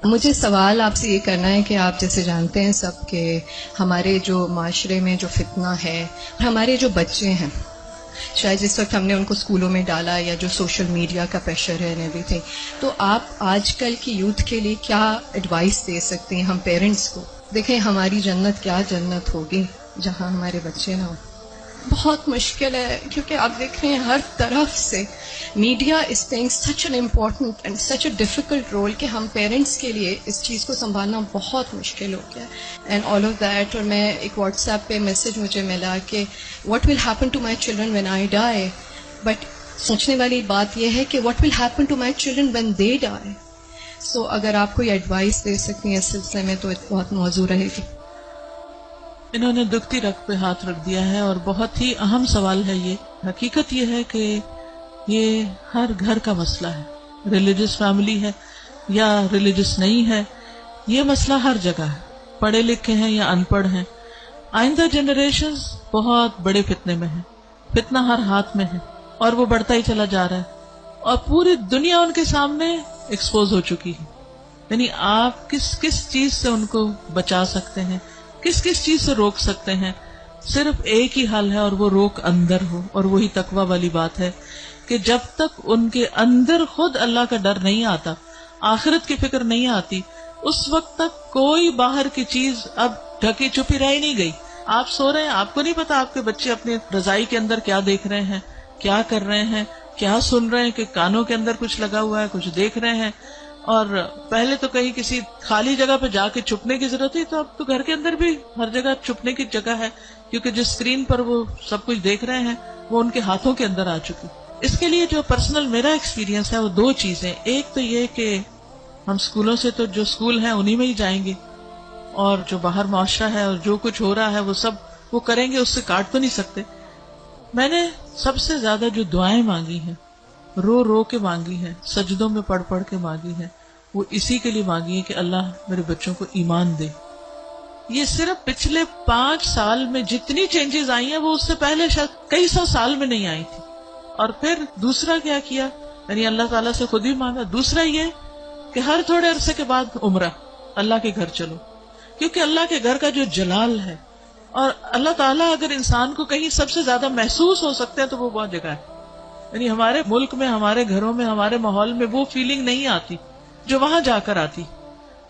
مجھے سوال آپ سے یہ کرنا ہے کہ آپ جیسے جانتے ہیں سب کہ ہمارے جو معاشرے میں جو فتنہ ہے، ہمارے جو بچے ہیں، شاید جس وقت ہم نے ان کو اسکولوں میں ڈالا یا جو سوشل میڈیا کا پریشر ہے ایوری تھنگ، تو آپ آج کل کی یوتھ کے لیے کیا ایڈوائس دے سکتے ہیں ہم پیرنٹس کو؟ دیکھیں ہماری جنت کیا جنت ہوگی جہاں ہمارے بچے نہ ہوں. بہت مشکل ہے کیونکہ آپ دیکھ رہے ہیں ہر طرف سے media is playing such an important and such a difficult role کہ ہم پیرنٹس کے لیے اس چیز کو سنبھالنا بہت مشکل ہو گیا اینڈ آل آف دیٹ. اور میں ایک واٹس ایپ پہ میسج مجھے ملا کہ what will happen to my children when I die, but سوچنے والی بات یہ ہے کہ what will happen to my children when they die. So اگر آپ کوئی ایڈوائس دے سکتی ہیں اس سلسلے میں تو بہت موزوں رہے گی. انہوں نے دکھتی رگ پہ ہاتھ رکھ دیا ہے اور بہت ہی اہم سوال ہے یہ. حقیقت یہ ہے کہ یہ ہر گھر کا مسئلہ ہے، ریلیجس فیملی ہے یا ریلیجس نہیں ہے، یہ مسئلہ ہر جگہ ہے، پڑھے لکھے ہیں یا ان پڑھ ہیں. آئندہ جنریشنز بہت بڑے فتنے میں ہیں، فتنہ ہر ہاتھ میں ہے اور وہ بڑھتا ہی چلا جا رہا ہے اور پوری دنیا ان کے سامنے ایکسپوز ہو چکی ہے. یعنی آپ کس چیز سے ان کو بچا سکتے ہیں، کس چیز سے روک سکتے ہیں؟ صرف ایک ہی حل ہے اور وہ روک اندر ہو، اور وہی تقویٰ والی بات ہے کہ جب تک ان کے اندر خود اللہ کا ڈر نہیں آتا، آخرت کی فکر نہیں آتی، اس وقت تک کوئی باہر کی چیز اب ڈھکی چھپی رہ نہیں گئی. آپ سو رہے ہیں، آپ کو نہیں پتا آپ کے بچے اپنی رضائی کے اندر کیا دیکھ رہے ہیں، کیا کر رہے ہیں، کیا سن رہے ہیں، کہ کانوں کے اندر کچھ لگا ہوا ہے، کچھ دیکھ رہے ہیں. اور پہلے تو کہیں کسی خالی جگہ پہ جا کے چھپنے کی ضرورت تھی، تو اب تو گھر کے اندر بھی ہر جگہ چھپنے کی جگہ ہے، کیونکہ جس اسکرین پر وہ سب کچھ دیکھ رہے ہیں وہ ان کے ہاتھوں کے اندر آ چکی. اس کے لیے جو پرسنل میرا ایکسپیرینس ہے وہ دو چیزیں. ایک تو یہ کہ ہم اسکولوں سے تو جو اسکول ہیں انہی میں ہی جائیں گے، اور جو باہر معاشرہ ہے اور جو کچھ ہو رہا ہے وہ سب وہ کریں گے، اس سے کاٹ تو نہیں سکتے. میں نے سب سے زیادہ جو دعائیں مانگی ہیں، رو رو کے مانگی ہے، سجدوں میں پڑھ پڑھ کے مانگی ہے، وہ اسی کے لیے مانگی ہے کہ اللہ میرے بچوں کو ایمان دے. یہ صرف پچھلے 5 سال میں جتنی چینجز آئی ہیں وہ اس سے پہلے شاید کئی 100 سال میں نہیں آئی تھی. اور پھر دوسرا کیا کیا، یعنی اللہ تعالیٰ سے خود ہی مانگا. دوسرا یہ کہ ہر تھوڑے عرصے کے بعد عمرہ، اللہ کے گھر چلو، کیونکہ اللہ کے گھر کا جو جلال ہے، اور اللہ تعالیٰ اگر انسان کو کہیں سب سے زیادہ محسوس ہو سکتے ہیں تو وہ بہت جگہ ہے. یعنی ہمارے ملک میں، ہمارے گھروں میں، ہمارے ماحول میں وہ فیلنگ نہیں آتی جو وہاں جا کر آتی.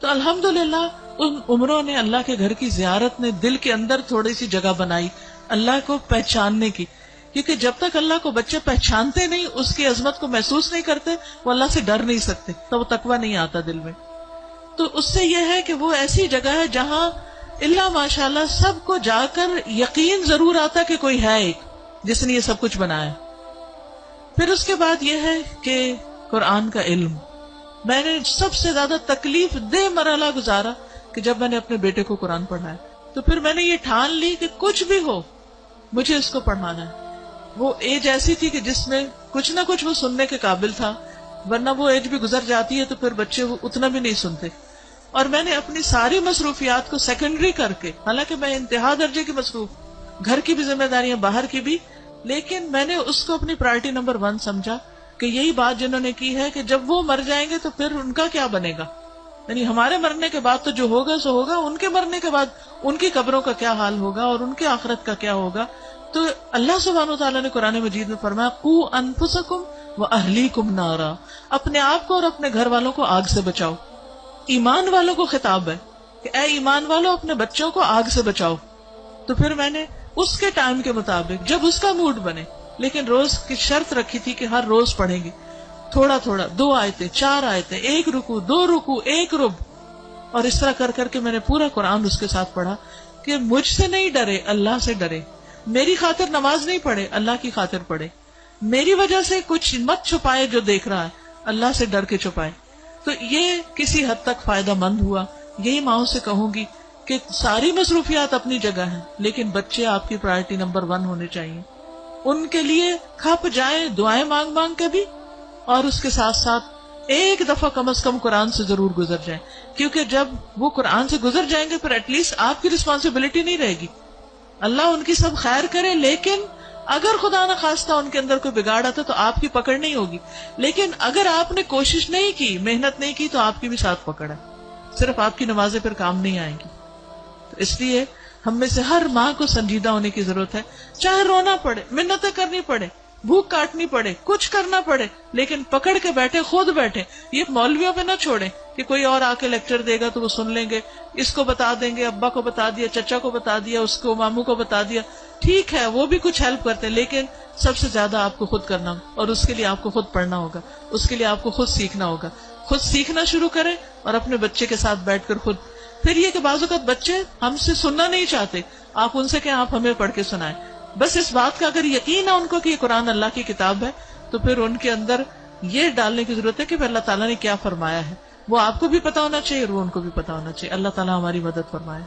تو الحمدللہ ان عمروں نے، اللہ کے گھر کی زیارت نے دل کے اندر تھوڑی سی جگہ بنائی اللہ کو پہچاننے کی. کیونکہ جب تک اللہ کو بچے پہچانتے نہیں، اس کی عظمت کو محسوس نہیں کرتے، وہ اللہ سے ڈر نہیں سکتے، تو وہ تقویٰ نہیں آتا دل میں. تو اس سے یہ ہے کہ وہ ایسی جگہ ہے جہاں اللہ ماشاءاللہ سب کو جا کر یقین ضرور آتا کہ کوئی ہے ایک جس نے یہ سب کچھ بنایا. پھر اس کے بعد یہ ہے کہ قرآن کا علم. میں نے سب سے زیادہ تکلیف دہ مرحلہ گزارا کہ جب میں نے اپنے بیٹے کو قرآن پڑھایا، تو پھر میں نے یہ ٹھان لی کہ کچھ بھی ہو مجھے اس کو پڑھانا ہے. وہ ایج ایسی تھی کہ جس میں کچھ نہ کچھ وہ سننے کے قابل تھا، ورنہ وہ ایج بھی گزر جاتی ہے تو پھر بچے وہ اتنا بھی نہیں سنتے. اور میں نے اپنی ساری مصروفیات کو سیکنڈری کر کے، حالانکہ میں انتہا درجے کی مصروف، گھر کی بھی ذمہ داریاں، باہر کی بھی، لیکن میں نے اس کو اپنی پرائرٹی نمبر 1 سمجھا کہ یہی بات جنہوں نے کی ہے کہ جب وہ مر جائیں گے تو پھر ان کا کیا بنے گا. یعنی ہمارے مرنے کے بعد تو جو ہوگا سو ہوگا، ان کے مرنے کے بعد ان کی قبروں کا کیا حال ہوگا اور ان کی آخرت کا کیا ہوگا. تو اللہ سبحانہ وتعالیٰ نے قرآن مجید میں فرمایا قوا انفسکم واہلیکم نارا، اپنے آپ کو اور اپنے گھر والوں کو آگ سے بچاؤ. ایمان والوں کو خطاب ہے کہ اے ایمان والوں اپنے بچوں کو آگ سے بچاؤ. تو پھر میں نے اس کے ٹائم کے مطابق جب اس کا موڈ بنے، لیکن روز کی شرط رکھی تھی کہ ہر روز پڑھیں گے تھوڑا تھوڑا، 2 آیتیں 4 آیتیں، 1 رکوع 2 رکوع 1 رب. اور اس طرح کر کر کے میں نے پورا قرآن اس کے ساتھ پڑھا کہ مجھ سے نہیں ڈرے، اللہ سے ڈرے. میری خاطر نماز نہیں پڑھے، اللہ کی خاطر پڑھے. میری وجہ سے کچھ مت چھپائے جو دیکھ رہا ہے، اللہ سے ڈر کے چھپائے. تو یہ کسی حد تک فائدہ مند ہوا. یہی ماؤں سے کہوں گی کہ ساری مصروفیات اپنی جگہ ہیں، لیکن بچے آپ کی پرائرٹی نمبر 1 ہونے چاہیے. ان کے لیے کھپ جائیں دعائیں مانگ مانگ کے بھی، اور اس کے ساتھ ساتھ ایک دفعہ کم از کم قرآن سے ضرور گزر جائیں. کیونکہ جب وہ قرآن سے گزر جائیں گے پھر ایٹ لیسٹ آپ کی رسپانسبلٹی نہیں رہے گی. اللہ ان کی سب خیر کرے، لیکن اگر خدا نہ خواستہ ان کے اندر کوئی بگاڑ آتا تو آپ کی پکڑ نہیں ہوگی. لیکن اگر آپ نے کوشش نہیں کی، محنت نہیں کی، تو آپ کی بھی ساتھ پکڑ ہے. صرف آپ کی نمازیں پھر کام نہیں آئیں گی. تو اس لیے ہم میں سے ہر ماں کو سنجیدہ ہونے کی ضرورت ہے. چاہے رونا پڑے، منتیں کرنی پڑے، بھوک کاٹنی پڑے، کچھ کرنا پڑے، لیکن پکڑ کے بیٹھے، خود بیٹھے. یہ مولویوں پہ نہ چھوڑیں کہ کوئی اور آ کے لیکچر دے گا تو وہ سن لیں گے، اس کو بتا دیں گے، ابا کو بتا دیا، چچا کو بتا دیا، اس کو ماموں کو بتا دیا. ٹھیک ہے وہ بھی کچھ ہیلپ کرتے ہیں، لیکن سب سے زیادہ آپ کو خود کرنا، اور اس کے لیے آپ کو خود پڑھنا ہوگا، اس کے لیے آپ کو خود سیکھنا ہوگا. خود سیکھنا شروع کریں اور اپنے بچے کے ساتھ بیٹھ کر خود. پھر یہ کہ بعض اوقات بچے ہم سے سننا نہیں چاہتے، آپ ان سے کہ آپ ہمیں پڑھ کے سنائیں. بس اس بات کا اگر یقین ہے ان کو کہ یہ قرآن اللہ کی کتاب ہے، تو پھر ان کے اندر یہ ڈالنے کی ضرورت ہے کہ اللہ تعالیٰ نے کیا فرمایا ہے. وہ آپ کو بھی پتا ہونا چاہیے اور وہ ان کو بھی پتا ہونا چاہیے. اللہ تعالیٰ ہماری مدد فرمائے.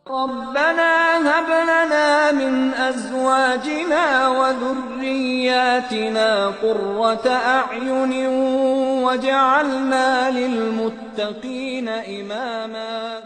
ربنا هب لنا من ازواجنا وذرياتنا قرة اعين واجعلنا للمتقين اماما.